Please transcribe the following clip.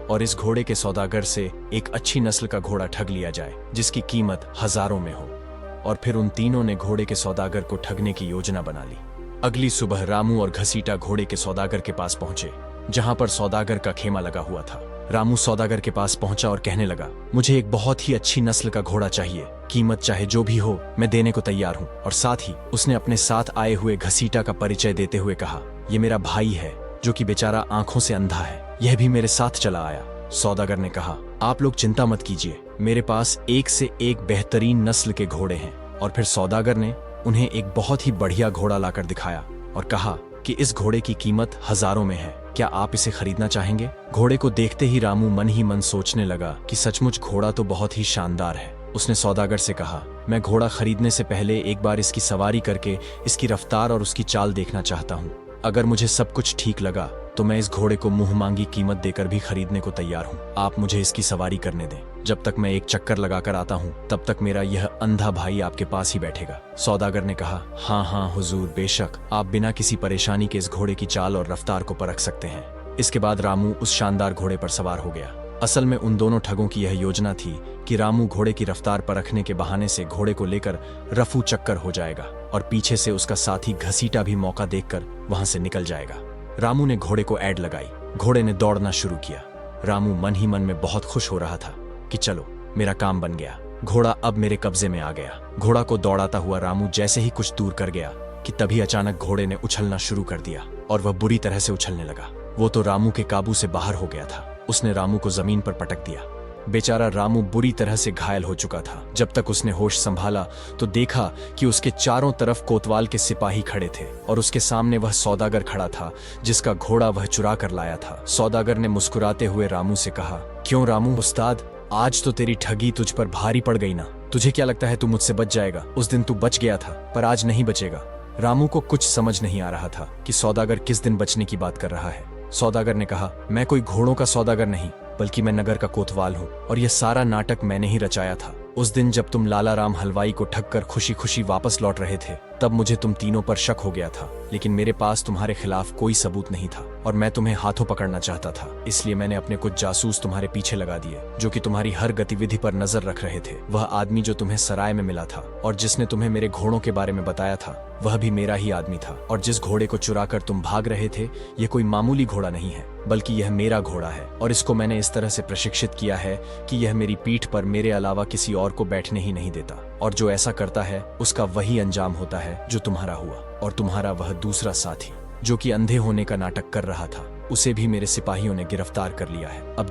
और इस घोड़े के सौदागर से एक अच्छी नस्ल का घोड़ा ठग लिया जाए जिसकी कीमत हजारों में हो। और फिर उन तीनों ने घोड़े के सौदागर को ठगने की योजना बना ली। अगली सुबह रामू और घसीटा घोड़े के सौदागर के पास पहुंचे, जहां पर सौदागर का खेमा लगा हुआ था। रामू सौदागर के पास पहुंचा और कहने लगा, मुझे एक बहुत ही अच्छी नस्ल का घोड़ा चाहिए, कीमत चाहे जो भी हो मैं देने को तैयार हूं। और साथ ही उसने अपने साथ आए हुए घसीटा का परिचय देते हुए कहा, ये मेरा भाई है जो कि बेचारा आंखों से अंधा है, यह भी मेरे साथ चला आया। सौदागर ने कहा, आप लोग चिंता मत कीजिए, मेरे पास एक से एक बेहतरीन नस्ल के घोड़े हैं। और फिर सौदागर ने उन्हें एक बहुत ही बढ़िया घोड़ा लाकर दिखाया और कहा कि इस घोड़े की कीमत हजारों में है, क्या आप इसे खरीदना चाहेंगे? घोड़े को देखते ही रामू मन ही मन सोचने लगा कि सचमुच घोड़ा तो बहुत ही शानदार है। उसने सौदागर से कहा, मैं घोड़ा खरीदने से पहले एक बार इसकी सवारी करके इसकी रफ्तार और उसकी चाल देखना चाहता हूँ। अगर मुझे सब कुछ ठीक लगा तो मैं इस घोड़े को मुंह मांगी कीमत देकर भी खरीदने को तैयार हूँ। आप मुझे इसकी सवारी करने दें। जब तक मैं एक चक्कर लगाकर आता हूँ तब तक मेरा यह अंधा भाई आपके पास ही बैठेगा। सौदागर ने कहा, हाँ हाँ हुजूर, बेशक आप बिना किसी परेशानी के इस घोड़े की चाल और रफ्तार को परख सकते हैं। इसके बाद रामू उस शानदार घोड़े पर सवार हो गया। असल में उन दोनों ठगों की यह योजना थी कि रामू घोड़े की रफ्तार परखने के बहाने से घोड़े को लेकर रफू चक्कर हो जाएगा और पीछे से उसका साथी घसीटा भी मौका देखकर वहां से निकल जाएगा। रामू ने घोड़े को ऐड लगाई, घोड़े ने दौड़ना शुरू किया। रामू मन ही मन में बहुत खुश हो रहा था कि चलो मेरा काम बन गया, घोड़ा अब मेरे कब्जे में आ गया। घोड़ा को दौड़ाता हुआ रामू जैसे ही कुछ दूर कर गया कि तभी अचानक घोड़े ने उछलना शुरू कर दिया और वह बुरी तरह से उछलने लगा। वो तो रामू के काबू से बाहर हो गया था। उसने रामू को जमीन पर पटक दिया। बेचारा रामू बुरी तरह से घायल हो चुका था। जब तक उसने होश संभाला तो देखा कि उसके चारों तरफ कोतवाल के सिपाही खड़े थे और उसके सामने वह सौदागर खड़ा था जिसका घोड़ा वह चुरा कर लाया था। सौदागर ने मुस्कुराते हुए रामू से कहा, क्यों रामू उस्ताद, आज तो तेरी ठगी तुझ पर भारी पड़ गई ना? तुझे क्या लगता है तू मुझसे बच जाएगा? उस दिन तू बच गया था पर आज नहीं बचेगा। रामू को कुछ समझ नहीं आ रहा था कि सौदागर किस दिन बचने की बात कर रहा है। सौदागर ने कहा, मैं कोई घोड़ों का सौदागर नहीं बल्कि मैं नगर का कोतवाल हूँ और यह सारा नाटक मैंने ही रचाया था। उस दिन जब तुम लाला राम हलवाई को ठग कर खुशी खुशी वापस लौट रहे थे तब मुझे तुम तीनों पर शक हो गया था, लेकिन मेरे पास तुम्हारे खिलाफ कोई सबूत नहीं था और मैं तुम्हें हाथों पकड़ना चाहता था। इसलिए मैंने अपने कुछ जासूस तुम्हारे पीछे लगा दिए जो कि तुम्हारी हर गतिविधि पर नजर रख रहे थे। वह आदमी जो तुम्हें सराय में मिला था और जिसने तुम्हें मेरे घोड़ों के बारे में बताया था वह भी मेरा ही आदमी था। और जिस घोड़े को चुरा कर तुम भाग रहे थे यह कोई मामूली घोड़ा नहीं है बल्कि यह मेरा घोड़ा है और इसको मैंने इस तरह से प्रशिक्षित किया है कि यह मेरी पीठ पर मेरे अलावा किसी और को बैठने ही नहीं देता और जो ऐसा करता है उसका वही अंजाम होता है जो तुम्हारा हुआ। और तुम्हारा वह दूसरा साथी जो कि अंधे होने का नाटक कर रहा था उसे भी मेरे सिपाहियों ने गिरफ्तार कर लिया है। अब